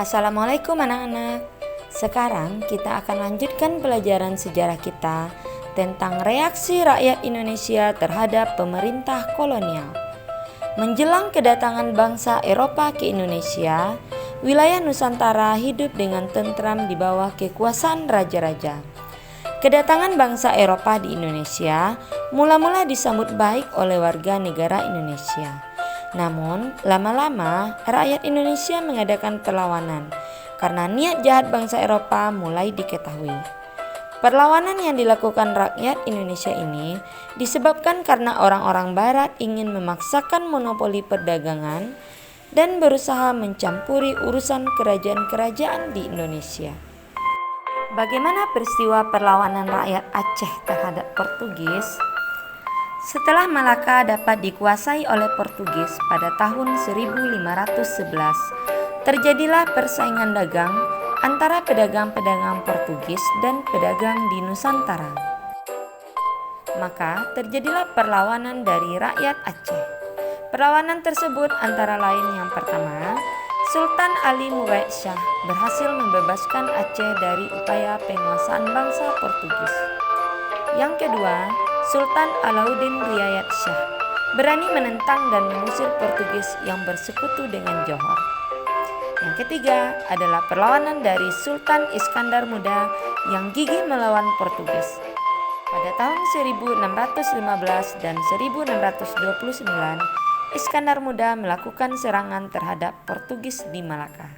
Assalamualaikum anak-anak. Sekarang kita akan lanjutkan pelajaran sejarah kita tentang reaksi rakyat Indonesia terhadap pemerintah kolonial. Menjelang kedatangan bangsa Eropa ke Indonesia, wilayah Nusantara hidup dengan tentram di bawah kekuasaan raja-raja. Kedatangan bangsa Eropa di Indonesia mula-mula disambut baik oleh warga negara Indonesia. Namun, lama-lama rakyat Indonesia mengadakan perlawanan karena niat jahat bangsa Eropa mulai diketahui. Perlawanan yang dilakukan rakyat Indonesia ini disebabkan karena orang-orang Barat ingin memaksakan monopoli perdagangan dan berusaha mencampuri urusan kerajaan-kerajaan di Indonesia. Bagaimana peristiwa perlawanan rakyat Aceh terhadap Portugis? Setelah Malaka dapat dikuasai oleh Portugis pada tahun 1511, terjadilah persaingan dagang antara pedagang-pedagang Portugis dan pedagang di Nusantara. Maka terjadilah perlawanan dari rakyat Aceh. Perlawanan tersebut antara lain yang pertama, Sultan Ali Muraid Shah berhasil membebaskan Aceh dari upaya penguasaan bangsa Portugis. Yang kedua, Sultan Alauddin Riayat Shah berani menentang dan mengusir Portugis yang bersekutu dengan Johor. Yang ketiga adalah perlawanan dari Sultan Iskandar Muda yang gigih melawan Portugis. Pada tahun 1615 dan 1629, Iskandar Muda melakukan serangan terhadap Portugis di Malaka.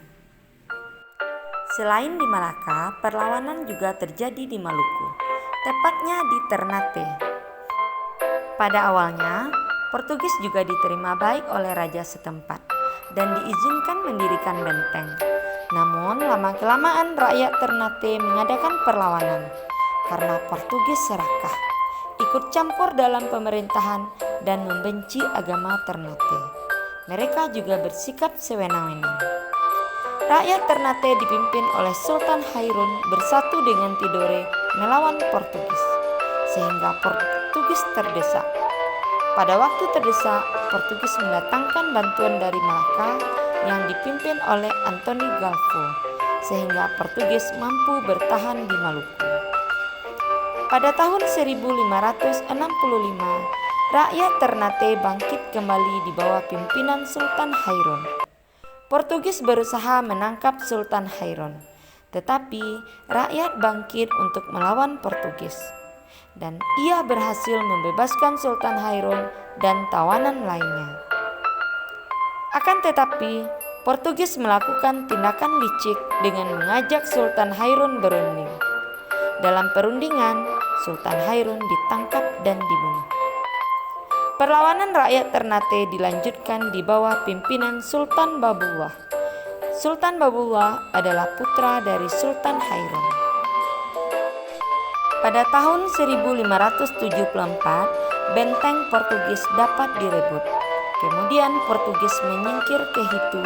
Selain di Malaka, perlawanan juga terjadi di Maluku, tepatnya di Ternate. Pada awalnya, Portugis juga diterima baik oleh raja setempat dan diizinkan mendirikan benteng. Namun, lama-kelamaan rakyat Ternate mengadakan perlawanan karena Portugis serakah, ikut campur dalam pemerintahan dan membenci agama Ternate. Mereka juga bersikap sewenang-wenang. Rakyat Ternate dipimpin oleh Sultan Hairun bersatu dengan Tidore melawan Portugis, sehingga Portugis terdesak. Pada waktu terdesak, Portugis mendatangkan bantuan dari Malaka yang dipimpin oleh Antoni Galvo, sehingga Portugis mampu bertahan di Maluku. Pada tahun 1565, rakyat Ternate bangkit kembali di bawah pimpinan Sultan Hairun. Portugis berusaha menangkap Sultan Hairun, tetapi rakyat bangkit untuk melawan Portugis, dan ia berhasil membebaskan Sultan Hairun dan tawanan lainnya. Akan tetapi, Portugis melakukan tindakan licik dengan mengajak Sultan Hairun berunding. Dalam perundingan, Sultan Hairun ditangkap dan dibunuh. Perlawanan rakyat Ternate dilanjutkan di bawah pimpinan Sultan Babullah. Sultan Babullah adalah putra dari Sultan Hairun. Pada tahun 1574, benteng Portugis dapat direbut. Kemudian Portugis menyingkir ke Hitu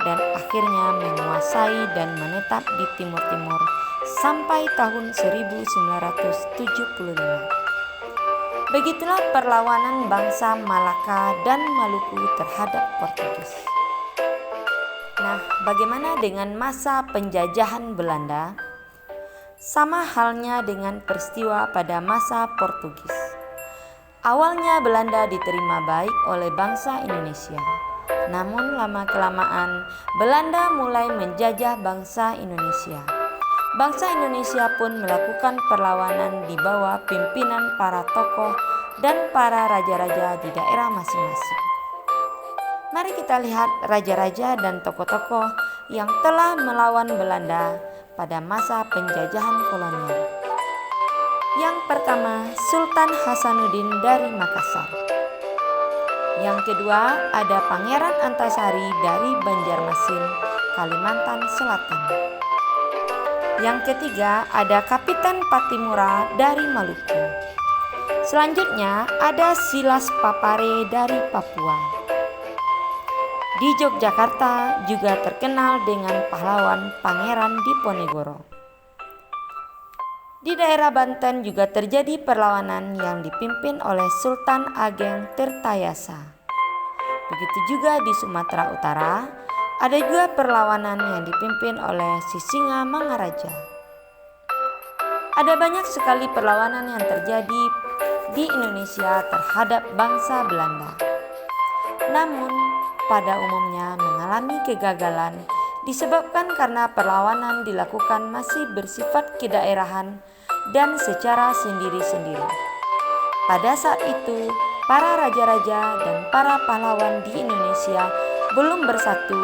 dan akhirnya menguasai dan menetap di Timur-Timur sampai tahun 1975. Begitulah perlawanan bangsa Malaka dan Maluku terhadap Portugis. Nah, bagaimana dengan masa penjajahan Belanda? Sama halnya dengan peristiwa pada masa Portugis. Awalnya Belanda diterima baik oleh bangsa Indonesia. Namun lama-kelamaan Belanda mulai menjajah bangsa Indonesia. Bangsa Indonesia pun melakukan perlawanan di bawah pimpinan para tokoh dan para raja-raja di daerah masing-masing. Mari kita lihat raja-raja dan tokoh-tokoh yang telah melawan Belanda pada masa penjajahan kolonial. Yang pertama, Sultan Hasanuddin dari Makassar. Yang kedua, ada Pangeran Antasari dari Banjarmasin, Kalimantan Selatan. Yang ketiga, ada Kapitan Patimura dari Maluku. Selanjutnya, ada Silas Papare dari Papua. Di Yogyakarta juga terkenal dengan pahlawan Pangeran Diponegoro. Di daerah Banten juga terjadi perlawanan yang dipimpin oleh Sultan Ageng Tirtayasa. Begitu juga di Sumatera Utara, Ada juga perlawanan yang dipimpin oleh Sisingamangaraja. Ada banyak sekali perlawanan yang terjadi di Indonesia terhadap bangsa Belanda. Namun, pada umumnya mengalami kegagalan disebabkan karena perlawanan dilakukan masih bersifat kedaerahan dan secara sendiri-sendiri. Pada saat itu, para raja-raja dan para pahlawan di Indonesia belum bersatu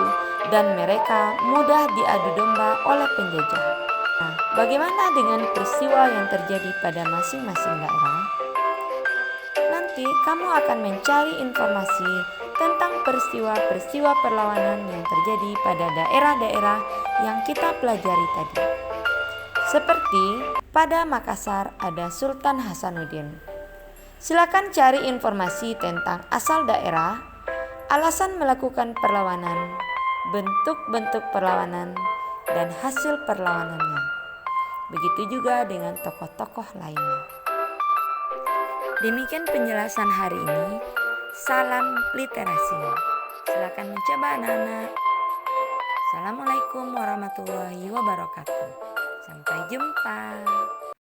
dan mereka mudah diadu domba oleh penjajah. Nah, bagaimana dengan peristiwa yang terjadi pada masing-masing daerah? Nanti kamu akan mencari informasi tentang peristiwa-peristiwa perlawanan yang terjadi pada daerah-daerah yang kita pelajari tadi. Seperti pada Makassar ada Sultan Hasanuddin. Silakan cari informasi tentang asal daerah, alasan melakukan perlawanan, bentuk-bentuk perlawanan, dan hasil perlawanannya. Begitu juga dengan tokoh-tokoh lainnya. Demikian penjelasan hari ini. Salam literasi. Silakan mencoba anak-anak. Assalamualaikum warahmatullahi wabarakatuh. Sampai jumpa.